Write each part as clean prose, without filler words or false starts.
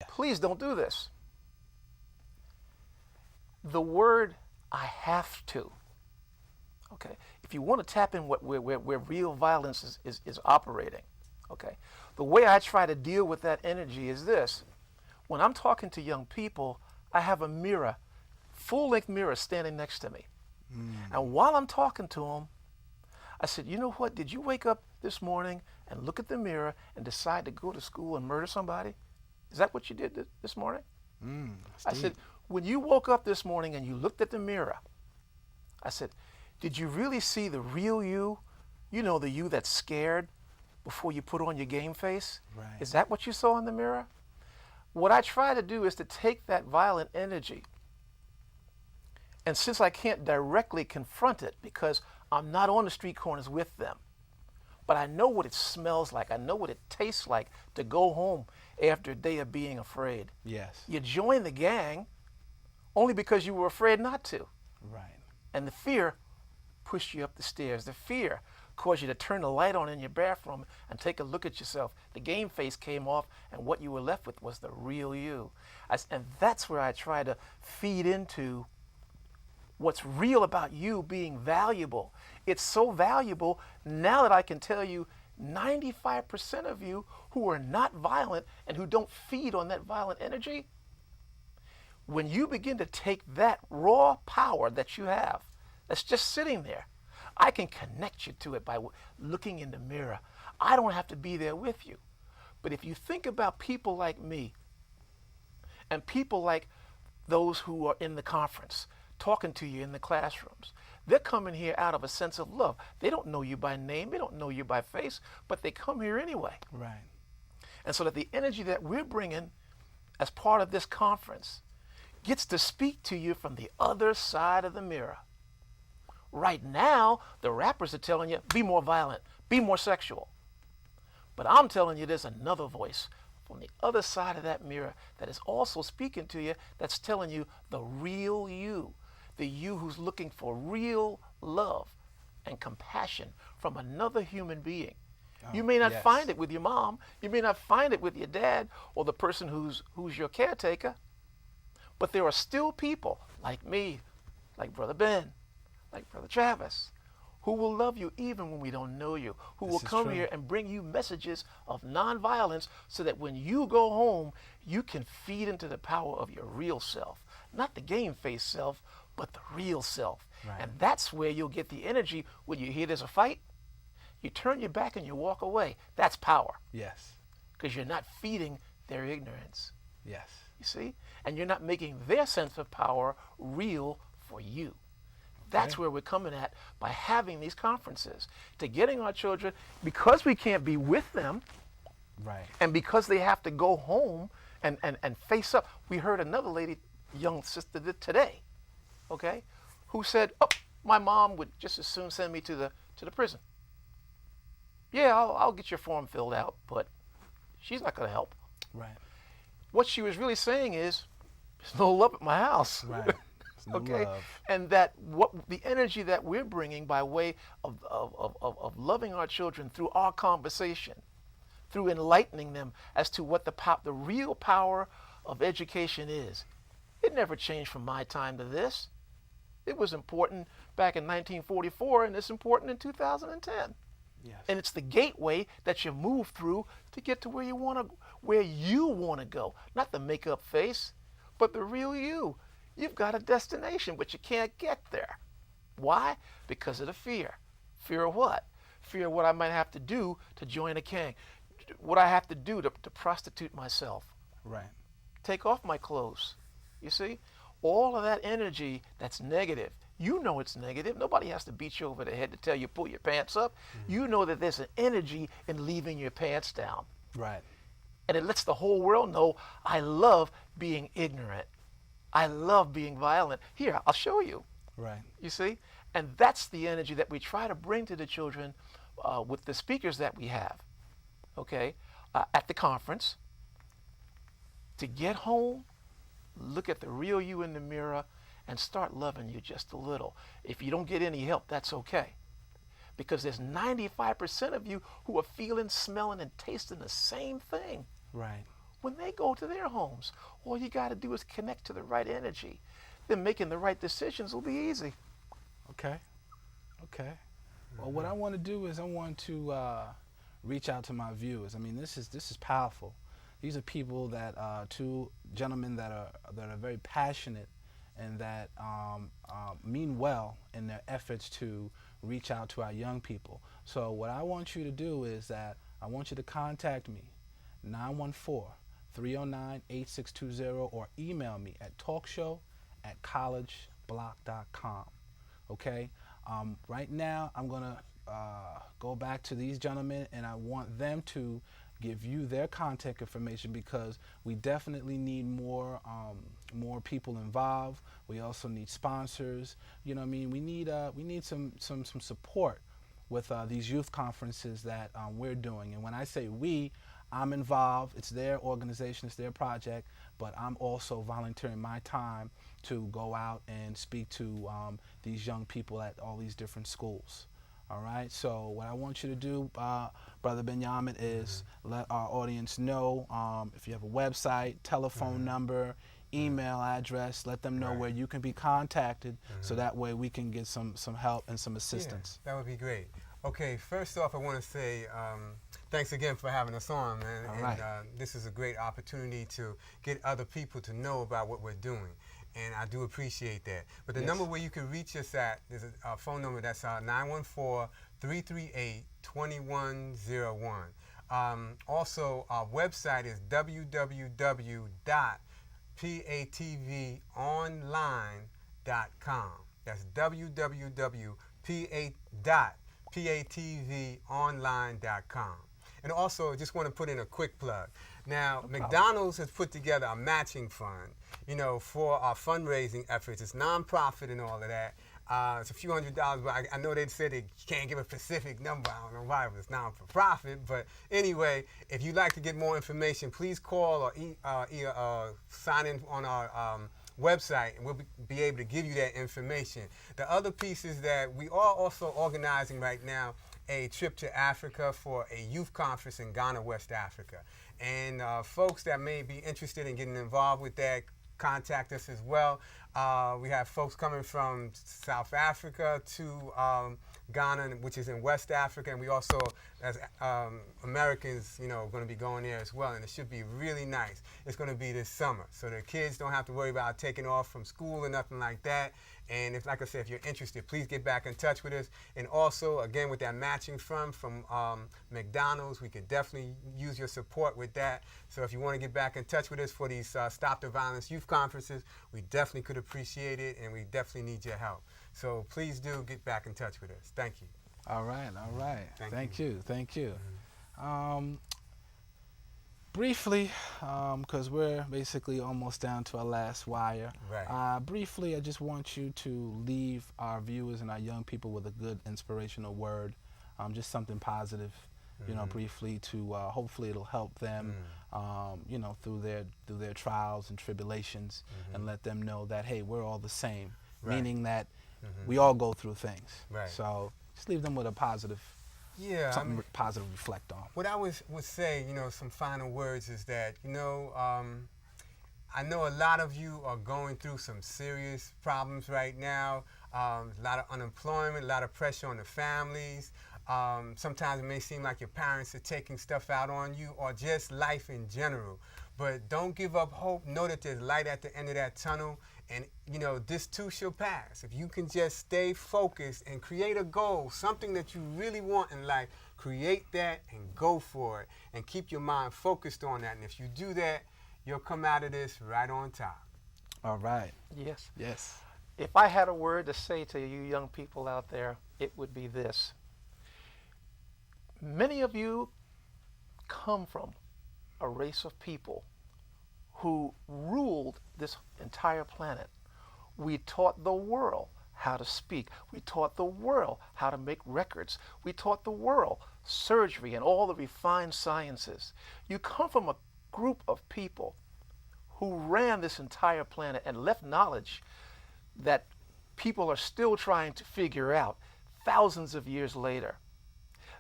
Please don't do this. The word I have to, okay, if you want to tap in where real violence is operating, okay, the way I try to deal with that energy is this. When I'm talking to young people, I have a mirror, full-length mirror standing next to me. And while I'm talking to them, I said, you know what? Did you wake up this morning and look at the mirror and decide to go to school and murder somebody? Is that what you did this morning? I said, when you woke up this morning and you looked at the mirror, I said, did you really see the real you? You know, the you that's scared before you put on your game face? Right. Is that what you saw in the mirror? What I try to do is to take that violent energy, and since I can't directly confront it because I'm not on the street corners with them, but I know what it smells like, I know what it tastes like to go home after a day of being afraid. Yes. You join the gang only because you were afraid not to. Right. And the fear pushed you up the stairs. The fear caused you to turn the light on in your bathroom and take a look at yourself. The game face came off, and what you were left with was the real you. And that's where I try to feed into what's real about you being valuable. It's so valuable now that I can tell you 95% of you who are not violent and who don't feed on that violent energy, when you begin to take that raw power that you have that's just sitting there, I can connect you to it by looking in the mirror. I don't have to be there with you. But if you think about people like me and people like those who are in the conference, talking to you in the classrooms, they're coming here out of a sense of love. They don't know you by name, they don't know you by face, but they come here anyway. Right. And so that the energy that we're bringing as part of this conference gets to speak to you from the other side of the mirror. Right now, the rappers are telling you, be more violent, be more sexual. But I'm telling you, there's another voice from the other side of that mirror that is also speaking to you, that's telling you the real you, the you who's looking for real love and compassion from another human being. You may not find it with your mom, you may not find it with your dad or the person who's your caretaker, but there are still people like me, like Brother Ben, like Brother Travis, who will love you even when we don't know you, who will come here and bring you messages of nonviolence so that when you go home, you can feed into the power of your real self. Not the game face self, but the real self. Right. And that's where you'll get the energy when you hear there's a fight. You turn your back and you walk away. That's power. Yes. Because you're not feeding their ignorance. Yes. You see? And you're not making their sense of power real for you. That's where we're coming at by having these conferences, to getting our children, because we can't be with them, right, and because they have to go home and face up. We heard another lady, young sister today, okay, who said, oh, my mom would just as soon send me to the prison. Yeah, I'll get your form filled out, but she's not going to help. Right. What she was really saying is, there's no love at my house. Right. No okay, love. and that what the energy that we're bringing by way of loving our children through our conversation, through enlightening them as to what the real power of education is. It never changed from my time to this. It was important back in 1944, and it's important in 2010. Yes. And it's the gateway that you move through to get to where you want to go. Not the makeup face, but the real you. You've got a destination, but you can't get there. Why? Because of the fear. Fear of what? Fear of what I might have to do to join a gang. What I have to do to prostitute myself. Right. Take off my clothes. You see? All of that energy that's negative. You know it's negative. Nobody has to beat you over the head to tell you pull your pants up. Mm-hmm. You know that there's an energy in leaving your pants down. Right. And it lets the whole world know I love being ignorant. I love being violent. Here, I'll show you. Right. You see? And that's the energy that we try to bring to the children with the speakers that we have, okay, at the conference. To get home, look at the real you in the mirror and start loving you just a little. If you don't get any help, that's okay. Because there's 95% of you who are feeling, smelling, and tasting the same thing. Right. when they go to their homes, all you got to do is connect to the right energy. Then making the right decisions will be easy. Okay. Okay. Well, what I want to do is I want to reach out to my viewers. I mean, this is powerful. These are people that two gentlemen that are very passionate and that mean well in their efforts to reach out to our young people. So what I want you to do is that I want you to contact me, 914-309-8620, or email me at talkshow@collegeblok.com. Okay? Right now, I'm going to go back to these gentlemen, and I want them to give you their contact information, because we definitely need more people involved. We also need sponsors. You know what I mean? We need some support with these youth conferences that we're doing. And when I say we, I'm involved. It's their organization, it's their project, but I'm also volunteering my time to go out and speak to these young people at all these different schools. All right, so what I want you to do, Brother Benjamin, is let our audience know if you have a website, telephone number, email address, let them know where you can be contacted, so that way we can get some help and some assistance. Yeah, that would be great. Okay, first off, I want to say thanks again for having us on, man. All right. This is a great opportunity to get other people to know about what we're doing. And I do appreciate that. But the number where you can reach us at is a phone number that's 914-338-2101. Also, our website is www.patvonline.com. That's www.patvonline.com. And also, I just want to put in a quick plug. Now, McDonald's has put together a matching fund, you know, for our fundraising efforts. It's nonprofit and all of that. It's a few $100s, but I know they said they can't give a specific number. I don't know why, but it's non-for-profit. But anyway, if you'd like to get more information, please call or sign in on our website, and we'll be able to give you that information. The other piece is that we are also organizing right now a trip to Africa for a youth conference in Ghana, West Africa. And folks that may be interested in getting involved with that, contact us as well. We have folks coming from South Africa to Ghana, which is in West Africa, and we also, as Americans, you know, going to be going there as well, and it should be really nice. It's going to be this summer, so the kids don't have to worry about taking off from school or nothing like that. And if, like I said, if you're interested, please get back in touch with us. And also, again, with that matching fund from McDonald's, we could definitely use your support with that. So if you want to get back in touch with us for these Stop the Violence youth conferences, we definitely could appreciate it, and we definitely need your help. So please do get back in touch with us. Thank you. All right. Thank you. Briefly, because we're basically almost down to our last wire. Right. Briefly, I just want you to leave our viewers and our young people with a good inspirational word, just something positive, you know, briefly to hopefully it'll help them, you know, through their trials and tribulations, and let them know that, hey, we're all the same, meaning that we all go through things. Right. So just leave them with a positive. Yeah, something positive to reflect on. What I would say, you know, some final words is that, you know, I know a lot of you are going through some serious problems right now. A lot of unemployment, a lot of pressure on the families. Sometimes it may seem like your parents are taking stuff out on you, or just life in general. But don't give up hope. Know that there's light at the end of that tunnel. And, you know, this too shall pass. If you can just stay focused and create a goal, something that you really want in life, create that and go for it. And keep your mind focused on that. And if you do that, you'll come out of this right on top. All right. Yes. Yes. If I had a word to say to you young people out there, it would be this. Many of you come from a race of people who ruled this entire planet. We taught the world how to speak. We taught the world how to make records. We taught the world surgery and all the refined sciences. You come from a group of people who ran this entire planet and left knowledge that people are still trying to figure out thousands of years later.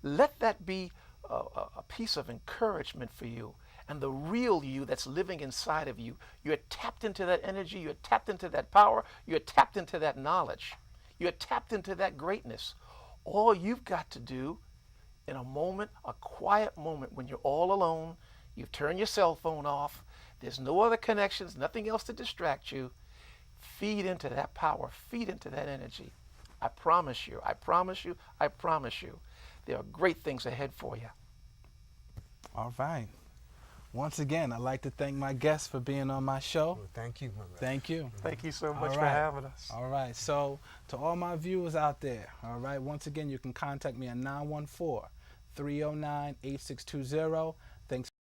Let that be a piece of encouragement for you, and the real you that's living inside of you. You're tapped into that energy, you're tapped into that power, you're tapped into that knowledge, you're tapped into that greatness. All you've got to do in a moment, a quiet moment when you're all alone, you've turned your cell phone off, there's no other connections, nothing else to distract you, feed into that power, feed into that energy. I promise you, I promise you, I promise you, there are great things ahead for you. All right. Once again, I'd like to thank my guests for being on my show. Well, thank you, my brother. Thank you. Thank you so All much for right. having us. All right. So to all my viewers out there, all right, once again, you can contact me at 914-309-8620.